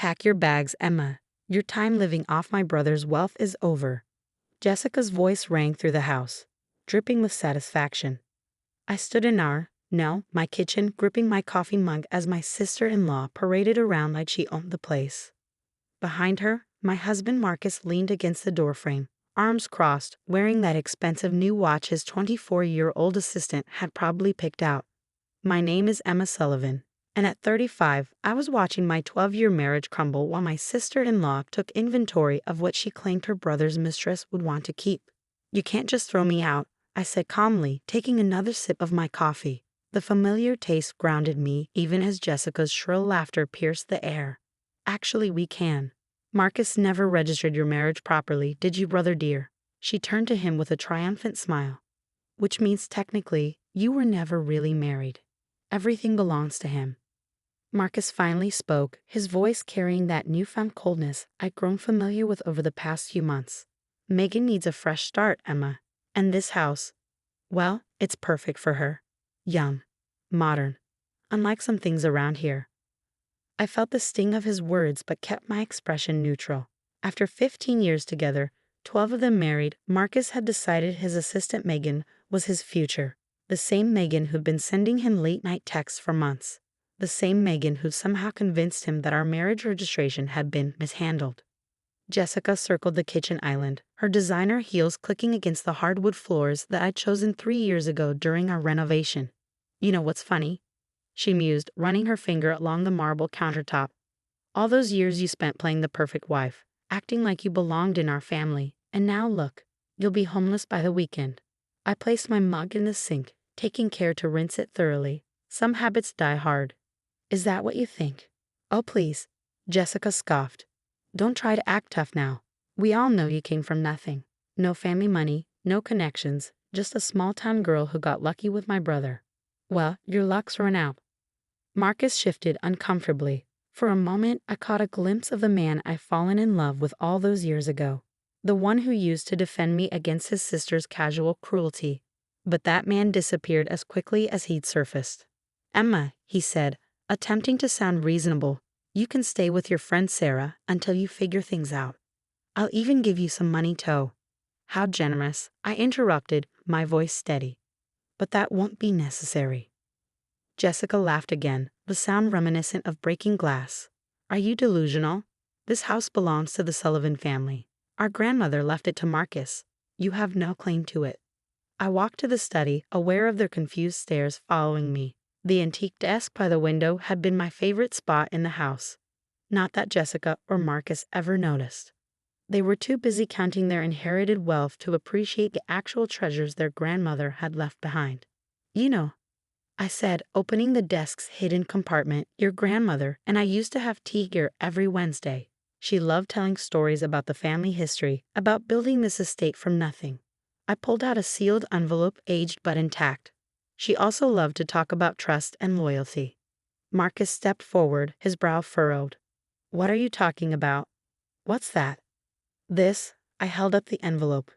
Pack your bags, Emma. Your time living off my brother's wealth is over. Jessica's voice rang through the house, dripping with satisfaction. I stood in my kitchen, gripping my coffee mug as my sister-in-law paraded around like she owned the place. Behind her, my husband Marcus leaned against the doorframe, arms crossed, wearing that expensive new watch his 24-year-old assistant had probably picked out. My name is Emma Sullivan, and at 35, I was watching my 12-year marriage crumble while my sister-in-law took inventory of what she claimed her brother's mistress would want to keep. You can't just throw me out, I said calmly, taking another sip of my coffee. The familiar taste grounded me even as Jessica's shrill laughter pierced the air. Actually, we can. Marcus never registered your marriage properly, did you, brother dear? She turned to him with a triumphant smile. Which means technically, you were never really married. Everything belongs to him. Marcus finally spoke, his voice carrying that newfound coldness I'd grown familiar with over the past few months. Megan needs a fresh start, Emma. And this house, well, it's perfect for her. Young, modern, unlike some things around here. I felt the sting of his words but kept my expression neutral. After 15 years together, 12 of them married, Marcus had decided his assistant Megan was his future. The same Megan who'd been sending him late-night texts for months. The same Megan who somehow convinced him that our marriage registration had been mishandled. Jessica circled the kitchen island, her designer heels clicking against the hardwood floors that I'd chosen 3 years ago during our renovation. You know what's funny? She mused, running her finger along the marble countertop. All those years you spent playing the perfect wife, acting like you belonged in our family, and now look, you'll be homeless by the weekend. I placed my mug in the sink, taking care to rinse it thoroughly. Some habits die hard. Is that what you think? Oh please, Jessica scoffed. Don't try to act tough now. We all know you came from nothing. No family money, no connections, just a small-town girl who got lucky with my brother. Well, your luck's run out. Marcus shifted uncomfortably. For a moment, I caught a glimpse of the man I'd fallen in love with all those years ago. The one who used to defend me against his sister's casual cruelty. But that man disappeared as quickly as he'd surfaced. Emma, he said, attempting to sound reasonable, you can stay with your friend Sarah until you figure things out. I'll even give you some money too. How generous, I interrupted, my voice steady. But that won't be necessary. Jessica laughed again, the sound reminiscent of breaking glass. Are you delusional? This house belongs to the Sullivan family. Our grandmother left it to Marcus. You have no claim to it. I walked to the study, aware of their confused stares following me. The antique desk by the window had been my favorite spot in the house. Not that Jessica or Marcus ever noticed. They were too busy counting their inherited wealth to appreciate the actual treasures their grandmother had left behind. You know, I said, opening the desk's hidden compartment, your grandmother and I used to have tea here every Wednesday. She loved telling stories about the family history, about building this estate from nothing. I pulled out a sealed envelope, aged but intact. She also loved to talk about trust and loyalty. Marcus stepped forward, his brow furrowed. What are you talking about? What's that? This, I held up the envelope.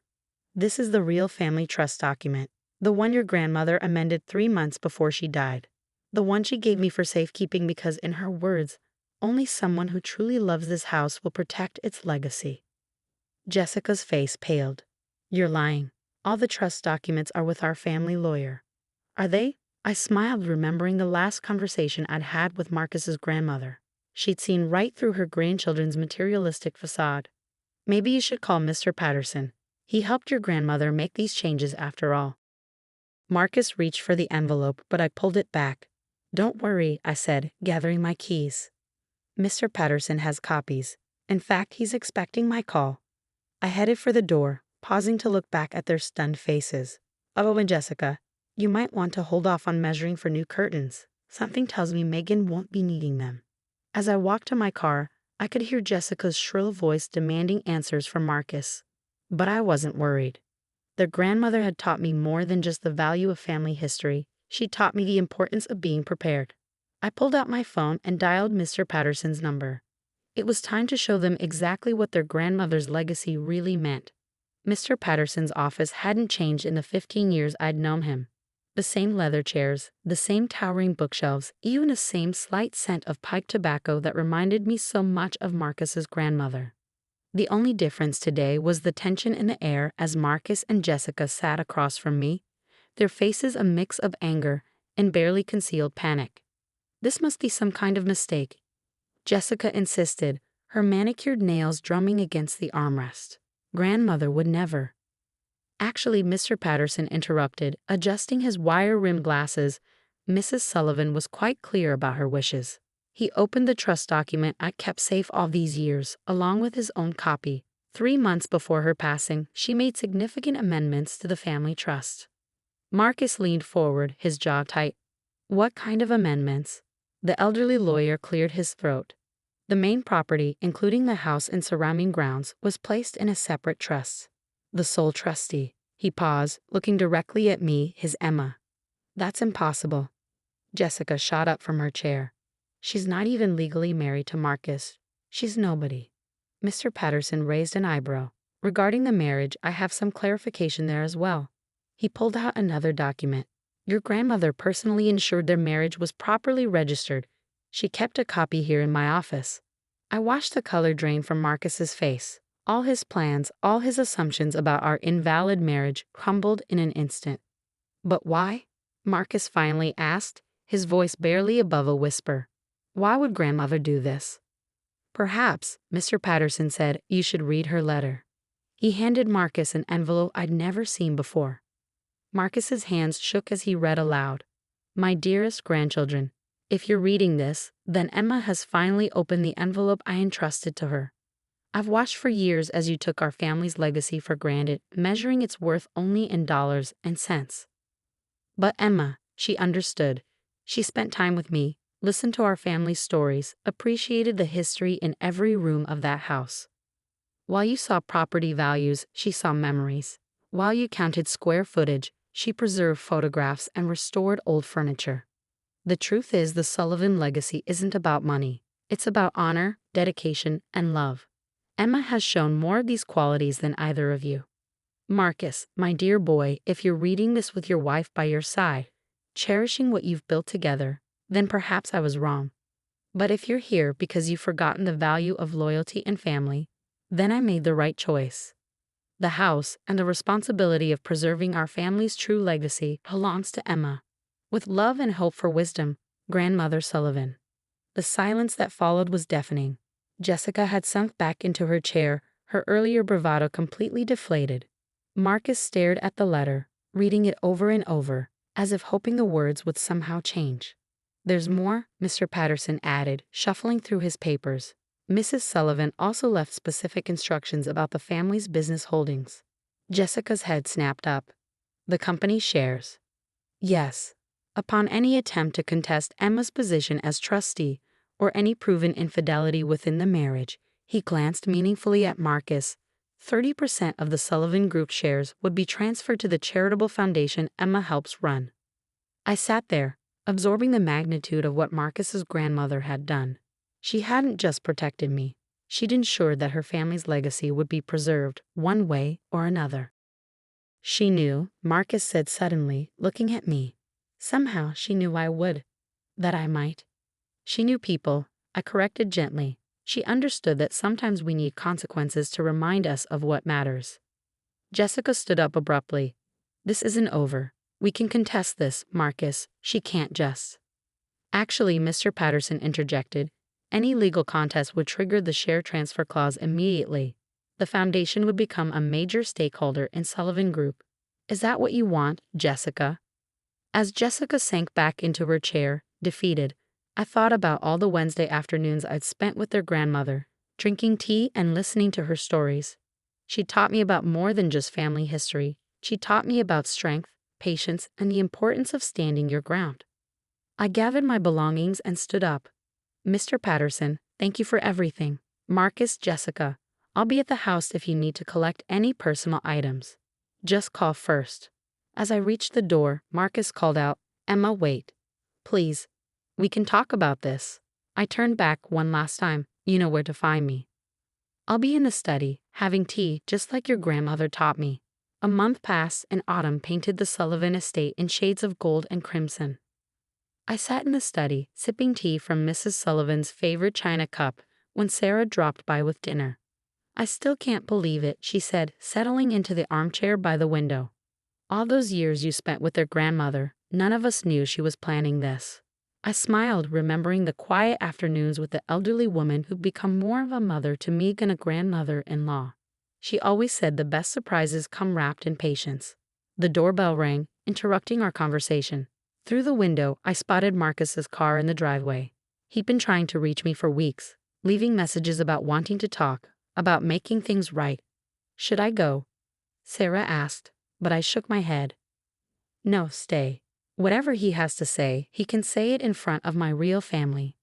This is the real family trust document. The one your grandmother amended 3 months before she died. The one she gave me for safekeeping because, in her words, only someone who truly loves this house will protect its legacy. Jessica's face paled. You're lying. All the trust documents are with our family lawyer. Are they? I smiled, remembering the last conversation I'd had with Marcus's grandmother. She'd seen right through her grandchildren's materialistic facade. Maybe you should call Mr. Patterson. He helped your grandmother make these changes after all. Marcus reached for the envelope, but I pulled it back. Don't worry, I said, gathering my keys. Mr. Patterson has copies. In fact, he's expecting my call. I headed for the door, pausing to look back at their stunned faces. Oh, and Jessica, you might want to hold off on measuring for new curtains. Something tells me Megan won't be needing them. As I walked to my car, I could hear Jessica's shrill voice demanding answers from Marcus. But I wasn't worried. Their grandmother had taught me more than just the value of family history. She taught me the importance of being prepared. I pulled out my phone and dialed Mr. Patterson's number. It was time to show them exactly what their grandmother's legacy really meant. Mr. Patterson's office hadn't changed in the 15 years I'd known him. The same leather chairs, the same towering bookshelves, even the same slight scent of pipe tobacco that reminded me so much of Marcus's grandmother. The only difference today was the tension in the air as Marcus and Jessica sat across from me, their faces a mix of anger and barely concealed panic. This must be some kind of mistake, Jessica insisted, her manicured nails drumming against the armrest. Grandmother would never. Actually, Mr. Patterson interrupted, adjusting his wire-rimmed glasses. Mrs. Sullivan was quite clear about her wishes. He opened the trust document I kept safe all these years, along with his own copy. 3 months before her passing, she made significant amendments to the family trust. Marcus leaned forward, his jaw tight. What kind of amendments? The elderly lawyer cleared his throat. The main property, including the house and surrounding grounds, was placed in a separate trust. The sole trustee. He paused, looking directly at me, his Emma. That's impossible. Jessica shot up from her chair. She's not even legally married to Marcus. She's nobody. Mr. Patterson raised an eyebrow. Regarding the marriage, I have some clarification there as well. He pulled out another document. Your grandmother personally ensured their marriage was properly registered. She kept a copy here in my office. I watched the color drain from Marcus's face. All his plans, all his assumptions about our invalid marriage crumbled in an instant. But why? Marcus finally asked, his voice barely above a whisper. Why would grandmother do this? Perhaps, Mr. Patterson said, you should read her letter. He handed Marcus an envelope I'd never seen before. Marcus's hands shook as he read aloud. My dearest grandchildren, if you're reading this, then Emma has finally opened the envelope I entrusted to her. I've watched for years as you took our family's legacy for granted, measuring its worth only in dollars and cents. But Emma, she understood. She spent time with me, listened to our family's stories, appreciated the history in every room of that house. While you saw property values, she saw memories. While you counted square footage, she preserved photographs and restored old furniture. The truth is, the Sullivan legacy isn't about money. It's about honor, dedication, and love. Emma has shown more of these qualities than either of you. Marcus, my dear boy, if you're reading this with your wife by your side, cherishing what you've built together, then perhaps I was wrong. But if you're here because you've forgotten the value of loyalty and family, then I made the right choice. The house and the responsibility of preserving our family's true legacy belongs to Emma. With love and hope for wisdom, Grandmother Sullivan. The silence that followed was deafening. Jessica had sunk back into her chair, her earlier bravado completely deflated. Marcus stared at the letter, reading it over and over, as if hoping the words would somehow change. There's more, Mr. Patterson added, shuffling through his papers. Mrs. Sullivan also left specific instructions about the family's business holdings. Jessica's head snapped up. The company's shares. Yes. Upon any attempt to contest Emma's position as trustee, or any proven infidelity within the marriage, he glanced meaningfully at Marcus. 30% of the Sullivan Group shares would be transferred to the charitable foundation Emma helps run. I sat there, absorbing the magnitude of what Marcus's grandmother had done. She hadn't just protected me. She'd ensured that her family's legacy would be preserved one way or another. She knew, Marcus said suddenly, looking at me. Somehow she knew I would. That I might. She knew people, I corrected gently. She understood that sometimes we need consequences to remind us of what matters. Jessica stood up abruptly. This isn't over. We can contest this, Marcus. She can't just. Actually, Mr. Patterson interjected. Any legal contest would trigger the share transfer clause immediately. The foundation would become a major stakeholder in Sullivan Group. Is that what you want, Jessica? As Jessica sank back into her chair, defeated, I thought about all the Wednesday afternoons I'd spent with their grandmother, drinking tea and listening to her stories. She taught me about more than just family history. She taught me about strength, patience, and the importance of standing your ground. I gathered my belongings and stood up. Mr. Patterson, thank you for everything. Marcus, Jessica, I'll be at the house if you need to collect any personal items. Just call first. As I reached the door, Marcus called out, Emma, wait. Please. We can talk about this. I turned back one last time. You know where to find me. I'll be in the study, having tea, just like your grandmother taught me. A month passed and autumn painted the Sullivan estate in shades of gold and crimson. I sat in the study, sipping tea from Mrs. Sullivan's favorite china cup, when Sarah dropped by with dinner. "I still can't believe it," she said, settling into the armchair by the window. "All those years you spent with their grandmother, none of us knew she was planning this." I smiled, remembering the quiet afternoons with the elderly woman who'd become more of a mother to me than a grandmother-in-law. She always said the best surprises come wrapped in patience. The doorbell rang, interrupting our conversation. Through the window, I spotted Marcus's car in the driveway. He'd been trying to reach me for weeks, leaving messages about wanting to talk, about making things right. "Should I go?" Sarah asked, but I shook my head. "No, stay. Whatever he has to say, he can say it in front of my real family."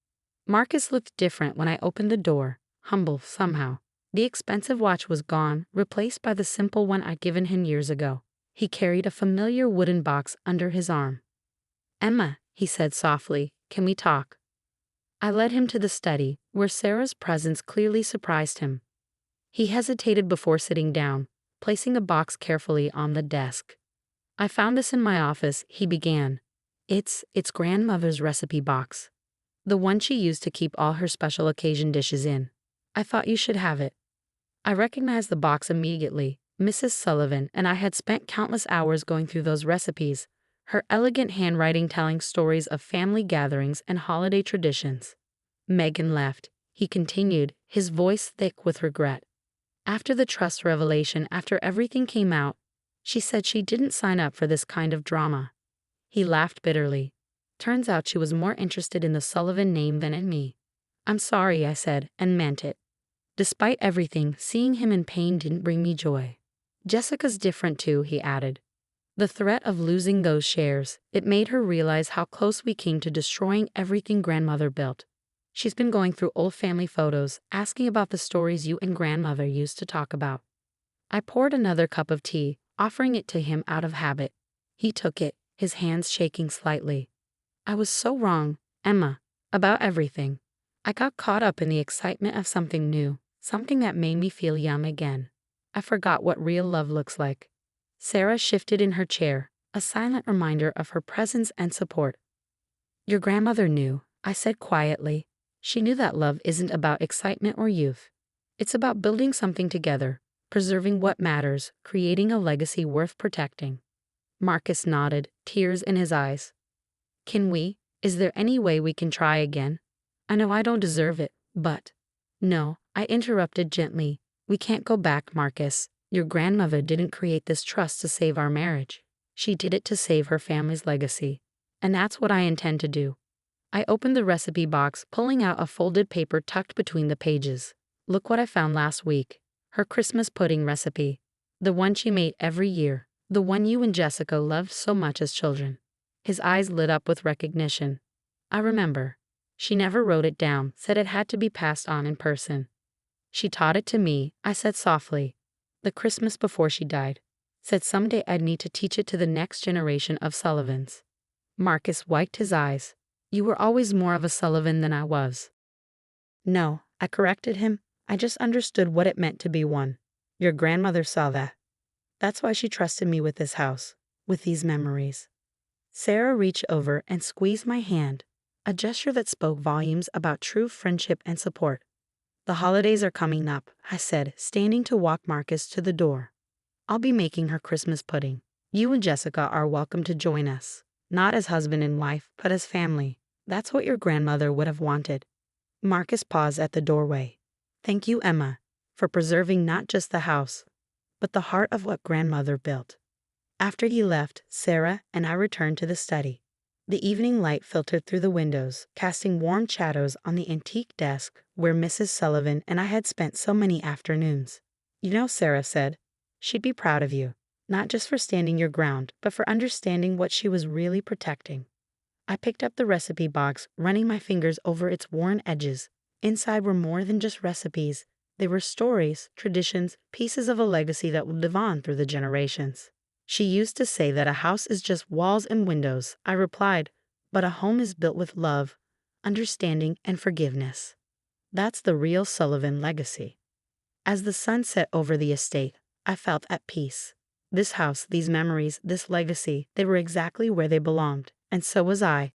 Marcus looked different when I opened the door, humble somehow. The expensive watch was gone, replaced by the simple one I'd given him years ago. He carried a familiar wooden box under his arm. "Emma," he said softly, "can we talk?" I led him to the study, where Sarah's presence clearly surprised him. He hesitated before sitting down, placing a box carefully on the desk. "I found this in my office," he began. It's grandmother's recipe box. The one she used to keep all her special occasion dishes in. I thought you should have it." I recognized the box immediately. Mrs. Sullivan and I had spent countless hours going through those recipes, her elegant handwriting telling stories of family gatherings and holiday traditions. "Megan left," he continued, his voice thick with regret. "After the trust revelation, after everything came out, she said she didn't sign up for this kind of drama." He laughed bitterly. "Turns out she was more interested in the Sullivan name than in me." "I'm sorry," I said, and meant it. Despite everything, seeing him in pain didn't bring me joy. "Jessica's different too," he added. The threat of losing those shares, it made her realize how close we came to destroying everything grandmother built. She's been going through old family photos, asking about the stories you and grandmother used to talk about. I poured another cup of tea, offering it to him out of habit. He took it, his hands shaking slightly. "I was so wrong, Emma, about everything. I got caught up in the excitement of something new, something that made me feel young again. I forgot what real love looks like." Sarah shifted in her chair, a silent reminder of her presence and support. "Your grandmother knew," I said quietly. "She knew that love isn't about excitement or youth. It's about building something together, preserving what matters, creating a legacy worth protecting." Marcus nodded, tears in his eyes. Is there any way we can try again? I know I don't deserve it, but—" "No," I interrupted gently. "We can't go back, Marcus. Your grandmother didn't create this trust to save our marriage. She did it to save her family's legacy. And that's what I intend to do." I opened the recipe box, pulling out a folded paper tucked between the pages. "Look what I found last week. Her Christmas pudding recipe. The one she made every year. The one you and Jessica loved so much as children." His eyes lit up with recognition. "I remember. She never wrote it down, said it had to be passed on in person." "She taught it to me," I said softly. "The Christmas before she died. Said someday I'd need to teach it to the next generation of Sullivans." Marcus wiped his eyes. "You were always more of a Sullivan than I was." "No," I corrected him. "I just understood what it meant to be one. Your grandmother saw that. That's why she trusted me with this house, with these memories." Sarah reached over and squeezed my hand, a gesture that spoke volumes about true friendship and support. "The holidays are coming up," I said, standing to walk Marcus to the door. "I'll be making her Christmas pudding. You and Jessica are welcome to join us, not as husband and wife, but as family. That's what your grandmother would have wanted." Marcus paused at the doorway. "Thank you, Emma, for preserving not just the house, but the heart of what grandmother built." After he left, Sarah and I returned to the study. The evening light filtered through the windows, casting warm shadows on the antique desk where Mrs. Sullivan and I had spent so many afternoons. "You know," Sarah said, "she'd be proud of you, not just for standing your ground, but for understanding what she was really protecting." I picked up the recipe box, running my fingers over its worn edges. Inside were more than just recipes. They were stories, traditions, pieces of a legacy that would live on through the generations. "She used to say that a house is just walls and windows," I replied, "but a home is built with love, understanding, and forgiveness. That's the real Sullivan legacy." As the sun set over the estate, I felt at peace. This house, these memories, this legacy, they were exactly where they belonged. And so was I.